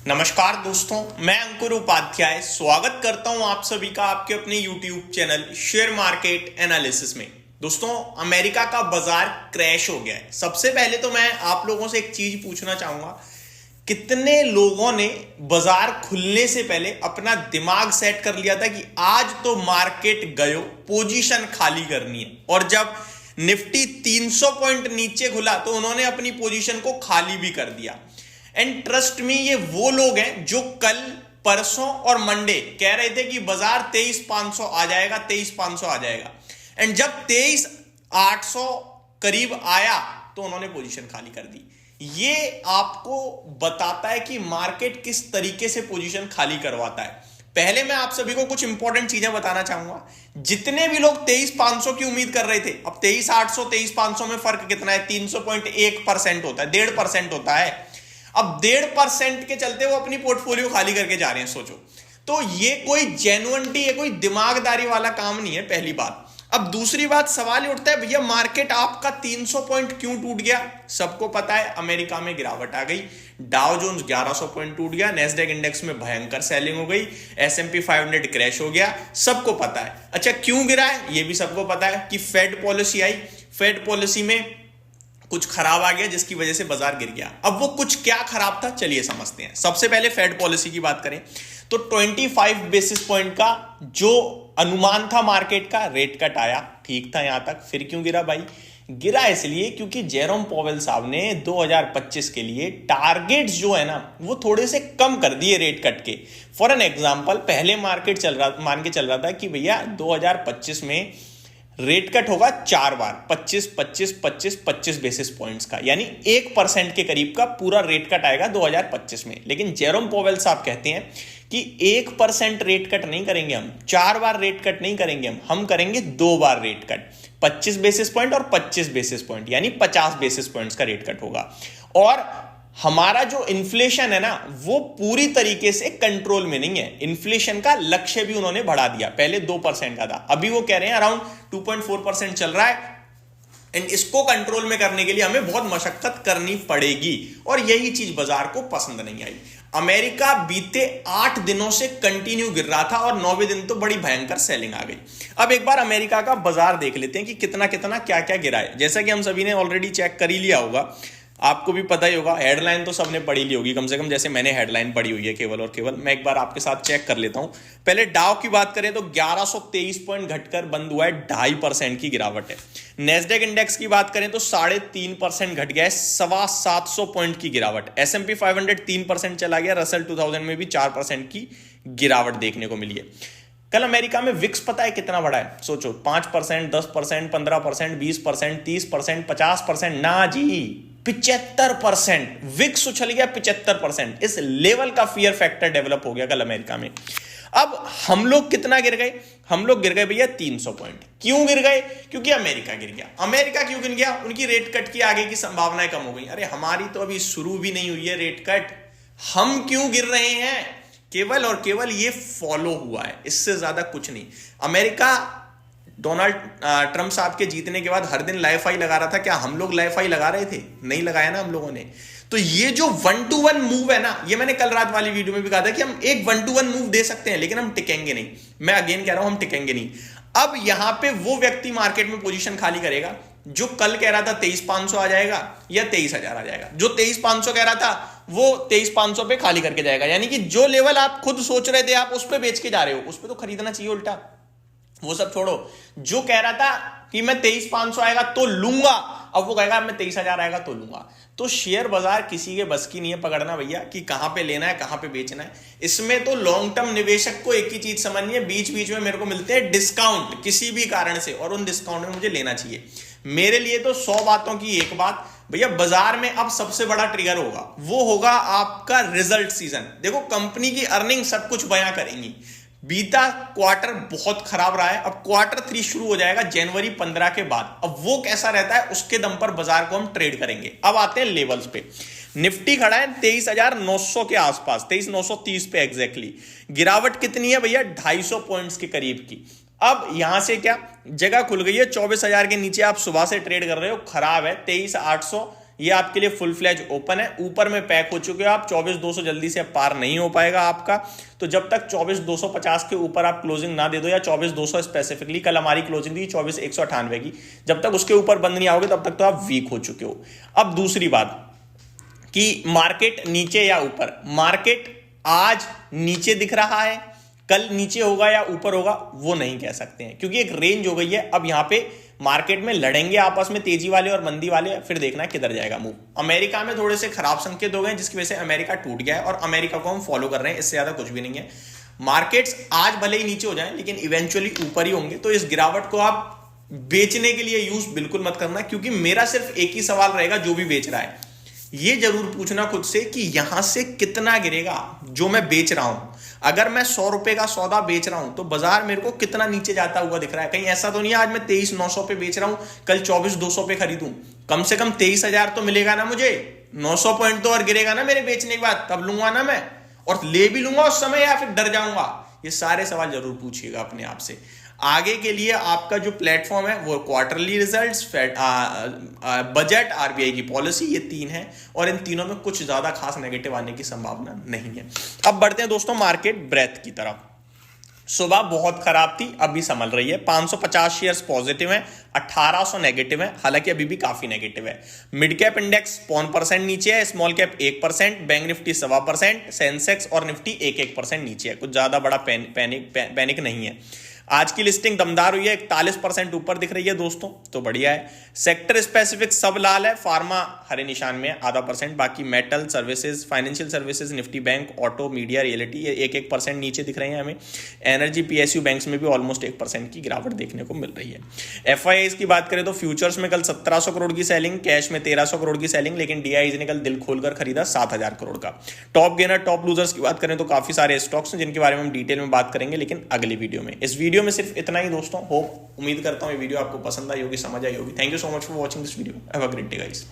नमस्कार दोस्तों, मैं अंकुर उपाध्याय स्वागत करता हूं आप सभी का आपके अपने YouTube channel share market analysis में। दोस्तों, अमेरिका का बाजार क्रैश हो गया है। सबसे पहले तो मैं आप लोगों से एक चीज पूछना चाहूंगा, कितने लोगों ने बाजार खुलने से पहले अपना दिमाग सेट कर लिया था कि आज तो मार्केट गयो, पोजीशन खाली करनी है, और जब निफ्टी 300 पॉइंट नीचे खुला तो उन्होंने अपनी पोजीशन को खाली भी कर दिया। एंड ट्रस्ट मी, ये वो लोग हैं जो कल, परसों और मंडे कह रहे थे कि बाजार 23,500 आ जाएगा, 23,500 आ जाएगा। एंड जब 23,800 करीब आया तो उन्होंने पोजीशन खाली कर दी। ये आपको बताता है कि मार्केट किस तरीके से पोजीशन खाली करवाता है। पहले मैं आप सभी को कुछ इंपॉर्टेंट चीजें बताना चाहूंगा। जितने भी लोग 23,500 की उम्मीद कर रहे थे, अब 23,800 23,500 में फर्क कितना है? 300.1% होता है, 1.5% होता है। अब 1.5% के चलते वो अपनी पोर्टफोलियो खाली करके जा रहे हैं। सोचो, तो ये कोई जेन्युइनिटी है, कोई दिमागदारी वाला काम नहीं है, पहली बात। अब दूसरी बात, सवाल ये उठता है, भैया मार्केट आपका 300 पॉइंट क्यों टूट गया? सबको पता है, अमेरिका में गिरावट आ गई, डाउ जोन्स 1100 पॉइंट टूट गया, नेस्डैक इंडेक्स में भयंकर सेलिंग हो गई, S&P 500 क्रैश हो गया, सबको पता है। अच्छा, क्यों गिरा है? ये भी सबको पता है कि फेड पॉलिसी आई, फेड पॉलिसी में कुछ खराब आ गया जिसकी वजह से बाजार गिर गया। अब वो कुछ क्या खराब था, चलिए समझते हैं। सबसे पहले फेड पॉलिसी की बात करें तो 25 बेसिस पॉइंट का जो अनुमान था मार्केट का, रेट कट आया, ठीक था यहां तक। फिर क्यों गिरा भाई? गिरा इसलिए क्योंकि जेरोम पॉवेल साहब ने 2025 के लिए टारगेट्स जो है ना वो थोड़े से कम कर दिए रेट कट के। फॉर एन एग्जांपल, पहले मार्केट मान के चल रहा था कि भैया 2025 में रेट कट होगा 4 बार, 25 25 25 25 बेसिस पॉइंट्स का, यानी 1% के करीब का पूरा रेट कट आएगा 2025 में। लेकिन जेरोम पॉवेल साहब कहते हैं कि 1% रेट कट नहीं करेंगे हम, 4 बार रेट कट नहीं करेंगे हम करेंगे 2 बार रेट कट, 25 बेसिस पॉइंट और 25 बेसिस पॉइंट, यानी 50 बेसिस पॉइंट्स का रेट कट होगा। और हमारा जो इन्फ्लेशन है ना वो पूरी तरीके से कंट्रोल में नहीं है। इन्फ्लेशन का लक्ष्य भी उन्होंने बढ़ा दिया, पहले 2% का था, अभी वो कह रहे हैं अराउंड 2.4% चल रहा है। एंड इसको कंट्रोल में करने के लिए हमें बहुत मशक्कत करनी पड़ेगी, और यही चीज बाजार को पसंद नहीं आई। अमेरिका बीते 8 दिनों से कंटिन्यू गिर रहा था और 9वें दिन तो बड़ी भयंकर सेलिंग आ गई। अब एक बार अमेरिका का बाजार देख लेते हैं कि कितना कितना क्या क्या गिरा है। जैसा कि हम सभी ने ऑलरेडी चेक कर ही लिया होगा, आपको भी पता ही होगा, हेडलाइन तो सबने पढ़ी ली होगी, कम से कम जैसे मैंने हेडलाइन पढ़ी हुई है केवल और केवल। मैं एक बार आपके साथ चेक कर लेता हूं। पहले डाउ की बात करें तो 1123 पॉइंट घटकर बंद हुआ है, 2.5% की गिरावट है। नेस्डैक इंडेक्स की बात करें तो 3.5% घट गया है, 725 पॉइंट की गिरावट। S&P 500 3% चला गया, रसल 2000 में भी 4% की गिरावट देखने को मिली है। कल अमेरिका में विक्स पता है कितना बढ़ा है? सोचो, 5%, 10%, 15%, 20%, 30%, 50%, ना जी 75%। विक्स उछल गया 75%। इस लेवल का फियर फैक्टर डेवलप हो गया कल अमेरिका में। अब हम लोग कितना गिर गए? हम लोग गिर गए भैया 300 पॉइंट। क्यों गिर गए? क्योंकि अमेरिका गिर गया। अमेरिका क्यों गिर गया? उनकी रेट कट की आगे की संभावनाएं कम हो गई। अरे हमारी तो अभी शुरू भी नहीं हुई है रेट कट, हम क्यों गिर रहे हैं? केवल और केवल ये फॉलो हुआ है, इससे ज्यादा कुछ नहीं। अमेरिका डोनाल्ड ट्रंप साहब के जीतने के बाद हर दिन लाइफ हाई लगा रहा था। क्या हम लोग लाइफ हाई लगा रहे थे? नहीं लगाया ना हम लोगों ने। तो ये जो 1-to-1 मूव है ना, ये मैंने कल रात वाली वीडियो में भी कहा था कि हम एक 1-to-1 मूव दे सकते हैं, लेकिन हम टिकेंगे नहीं। मैं अगेन कह रहा हूं, हम टिकेंगे नहीं। अब यहां पे वो व्यक्ति मार्केट में पोजीशन खाली करेगा जो कल कह रहा था 23,500 आ जाएगा या 23,000 आ जाएगा। जो 23,500 कह रहा था वो 23,500 पे खाली करके जाएगा। यानी कि जो लेवल आप खुद सोच रहे थे आप उस पे बेच के जा रहे हो, उस पे तो खरीदना चाहिए उल्टा। वो सब छोड़ो, जो कह रहा था कि मैं 23,500 आएगा तो लूंगा, अब वो कहेगा मैं 23,000 आएगा तो लूंगा। तो शेयर बाजार किसी के बस की नहीं है पकड़ना भैया कि कहां पे लेना है कहां पे बेचना है। इसमें तो लॉन्ग टर्म निवेशक को एक ही चीज समझनी है, बीच बीच में मेरे को मिलते हैं डिस्काउंट किसी भी कारण से, और उन डिस्काउंट में मुझे लेना चाहिए। मेरे लिए तो 100 बातों की एक बात, भैया बाजार में अब सबसे बड़ा ट्रिगर होगा, वो होगा आपका रिजल्ट सीजन। देखो, कंपनी की अर्निंग सब कुछ बयां करेंगी। बीता क्वार्टर बहुत खराब रहा है, अब क्वार्टर 3 शुरू हो जाएगा जनवरी 15 के बाद। अब वो कैसा रहता है उसके दम पर बाजार को हम ट्रेड करेंगे। अब आते हैं लेवल्स पे। निफ्टी खड़ा है 23,900 के आसपास, 23,930 पे एग्जैक्टली। गिरावट कितनी है भैया? 250 पॉइंट्स के करीब की। अब यहां से क्या जगह खुल गई है? 24,000 के नीचे आप सुबह से ट्रेड कर रहे हो, खराब है। 23,800 ये आपके लिए फुल फ्लैज ओपन है, ऊपर में पैक हो चुके हो आप। 24,200 जल्दी से पार नहीं हो पाएगा आपका, तो जब तक 24,250 के ऊपर आप क्लोजिंग ना दे दो, या 24,200 स्पेसिफिकली, कल हमारी क्लोजिंग थी 24,198 की, जब तक उसके ऊपर बंद नहीं आओगे तब तक तो आप वीक हो चुके हो। अब दूसरी बात कि मार्केट नीचे या ऊपर, मार्केट आज नीचे दिख रहा है, कल नीचे होगा या ऊपर होगा वो नहीं कह सकते हैं, क्योंकि एक रेंज हो गई है। अब यहां पे मार्केट में लड़ेंगे आपस में तेजी वाले और मंदी वाले, फिर देखना किधर जाएगा मूव। अमेरिका में थोड़े से खराब संकेत हो गए जिसकी वजह से अमेरिका टूट गया है, और अमेरिका को हम फॉलो कर रहे हैं, इससे ज्यादा कुछ भी नहीं है। मार्केट्स आज भले ही नीचे हो जाए लेकिन इवेंचुअली ऊपर ही होंगे, तो इस गिरावट को आप बेचने के लिए यूज बिल्कुल मत करना, क्योंकि मेरा सिर्फ एक ही सवाल रहेगा जो भी बेच रहा है, ये जरूर पूछना खुद से कि यहां से कितना गिरेगा जो मैं बेच रहा हूं। अगर मैं 100 रुपए का सौदा बेच रहा हूं तो बाजार मेरे को कितना नीचे जाता हुआ दिख रहा है। कहीं ऐसा तो नहीं है आज मैं 23,900 पे बेच रहा हूं, कल 24,200 पे खरीदूं, कम से कम 23,000 तो मिलेगा ना मुझे। 900 पॉइंट तो और गिरेगा ना मेरे बेचने के बाद, तब लूंगा ना मैं, और ले भी लूंगा उस समय या फिर डर जाऊंगा। ये सारे सवाल जरूर पूछिएगा अपने आप से। आगे के लिए आपका जो प्लेटफॉर्म है वो क्वार्टरली रिजल्ट्स, बजट, आरबीआई की पॉलिसी, ये 3 है, और इन तीनों में कुछ ज्यादा खास नेगेटिव आने की संभावना नहीं है। अब बढ़ते हैं दोस्तों मार्केट ब्रेथ की तरफ। सुबह बहुत खराब थी, अभी संभल रही है। 550 शेयर्स पॉजिटिव हैं, 1800 नेगेटिव है, हालांकि अभी भी काफी नेगेटिव है। मिड कैप इंडेक्स 1% नीचे है, small cap 1%, bank Nifty 1.25%, Sensex और निफ्टी 1% नीचे है। कुछ ज्यादा बड़ा पैनिक नहीं है। आज की लिस्टिंग दमदार हुई है, 41% ऊपर दिख रही है दोस्तों, तो बढ़िया है। सेक्टर स्पेसिफिक सब लाल है, फार्मा हरे निशान में है 0.5%, बाकी metal, services, financial services, Nifty bank, auto, media, reality ये 1% नीचे दिख रहे हैं हमें। एनर्जी, पीएसयू बैंक्स में भी ऑलमोस्ट 1% की गिरावट देखने को मिल रही है। एफआईआईज की बात करें तो फ्यूचर्स में कल 1700 करोड़ की सेलिंग, कैश में 1300 करोड़ की सेलिंग, लेकिन डीआईज ने कल दिल खोलकर खरीदा 7000 करोड़ का। टॉप गेनर, टॉप लूजर्स की बात करें तो काफी सारे स्टॉक्स हैं जिनके बारे में हम डिटेल में बात करेंगे, लेकिन अगली वीडियो में। इस वीडियो में सिर्फ इतना ही दोस्तों। होप, उम्मीद करता हूं ये वीडियो आपको पसंद आई होगी, समझ आई होगी। Thank you so much for watching this video. Have a great day guys.